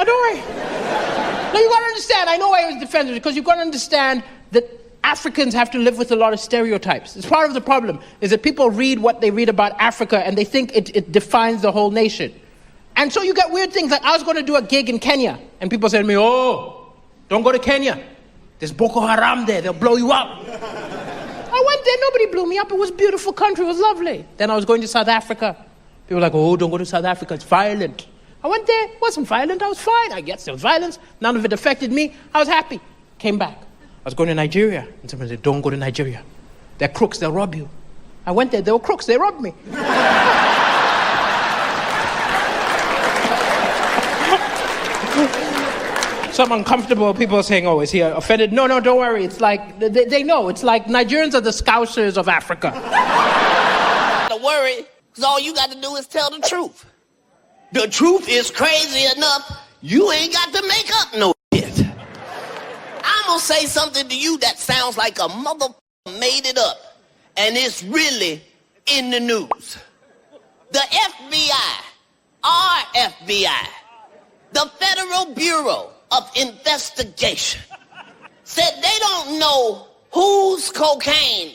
Oh, don't worry. No, you gotta understand, I know I was defending it, because you gotta understand that Africans have to live with a lot of stereotypes. It's part of the problem, is that people read what they read about Africa and they think it defines the whole nation. And so you get weird things, like I was gonna do a gig in Kenya, and people said to me, oh, don't go to Kenya. There's Boko Haram there, they'll blow you up. I went there, nobody blew me up, it was a beautiful country, it was lovely. Then I was going to South Africa. People were like, oh, don't go to South Africa, it's violent. I went there, it wasn't violent, I was fine. I guess there was violence, none of it affected me, I was happy. Came back. I was going to Nigeria, and someone said, don't go to Nigeria. They're crooks, they'll rob you. I went there, they were crooks, they robbed me. Some uncomfortable people saying, oh, is he offended? No, don't worry, it's like, they know, it's like Nigerians are the Scousers of Africa. Don't worry, because all you got to do is tell the truth. The truth is crazy enough, you ain't got to make up no shit. I'm gonna say something to you that sounds like a motherfucker made it up, and it's really in the news. The FBI, our FBI, the Federal Bureau of Investigation, said they don't know whose cocaine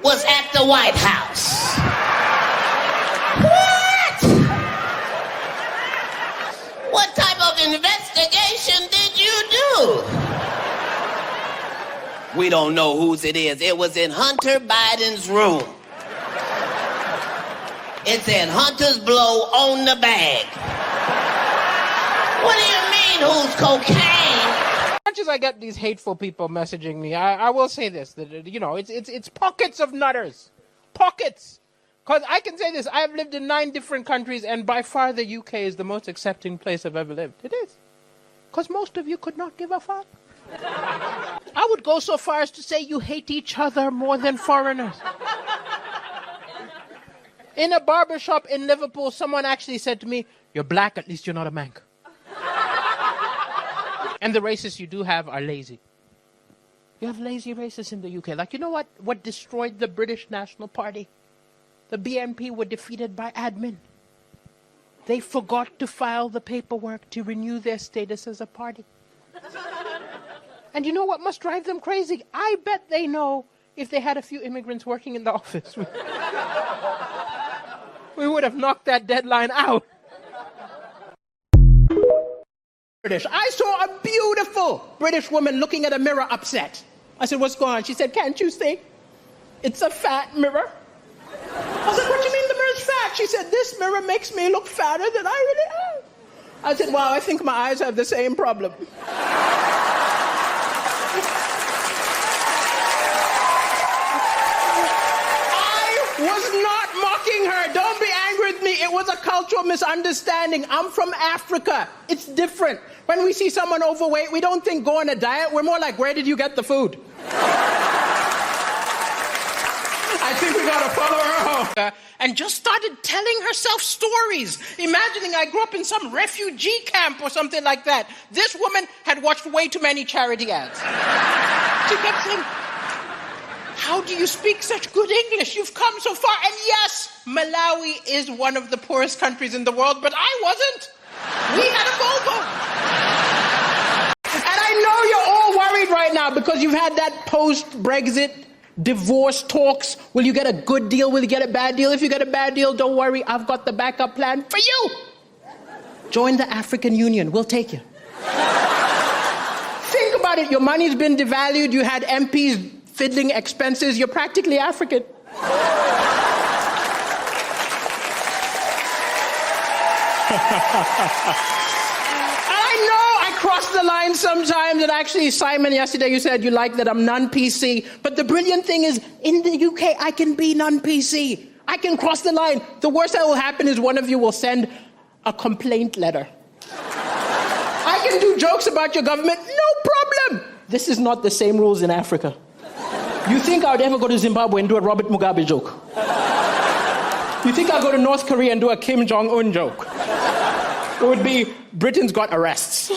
was at the White House. What type of investigation did you do? We don't know whose it is. It was in Hunter Biden's room. It said Hunter's blow on the bag. What do you mean, whose cocaine? As much as I get these hateful people messaging me, I will say this, that, you know, it's pockets of nutters. Pockets. Because I can say this, I've lived in 9 different countries, and by far the UK is the most accepting place I've ever lived. It is. Because most of you could not give a fuck. I would go so far as to say you hate each other more than foreigners. In a barbershop in Liverpool, someone actually said to me, you're black, at least you're not a Manc. And the racists you do have are lazy. You have lazy racists in the UK. Like, you know what destroyed the British National Party? The BNP were defeated by admin. They forgot to file the paperwork to renew their status as a party. And you know what must drive them crazy? I bet they know if they had a few immigrants working in the office, we would have knocked that deadline out. I saw a beautiful British woman looking at a mirror upset. I said, what's going on? She said, can't you see? It's a fat mirror. I was like, what do you mean the mirror's fat? She said, this mirror makes me look fatter than I really am. I said, well, I think my eyes have the same problem. I was not mocking her. Don't be angry with me. It was a cultural misunderstanding. I'm from Africa. It's different. When we see someone overweight, we don't think go on a diet. We're more like, where did you get the food? I think we gotta follow her home. And just started telling herself stories, imagining I grew up in some refugee camp or something like that. This woman had watched way too many charity ads. She kept saying, how do you speak such good English? You've come so far. And yes, Malawi is one of the poorest countries in the world, but I wasn't. We had a Volvo. And I know you're all worried right now because you've had that post-Brexit divorce talks. Will you get a good deal? Will you get a bad deal? If you get a bad deal, don't worry. I've got the backup plan for you. Join the African Union. We'll take you. Think about it. Your money's been devalued. You had MPs fiddling expenses. You're practically African. I cross the line sometimes, and actually, Simon, yesterday you said you like that I'm non-PC, but the brilliant thing is, in the UK, I can be non-PC. I can cross the line. The worst that will happen is one of you will send a complaint letter. I can do jokes about your government, no problem. This is not the same rules in Africa. You think I would ever go to Zimbabwe and do a Robert Mugabe joke? You think I'll go to North Korea and do a Kim Jong-un joke? It would be, Britain's got arrests.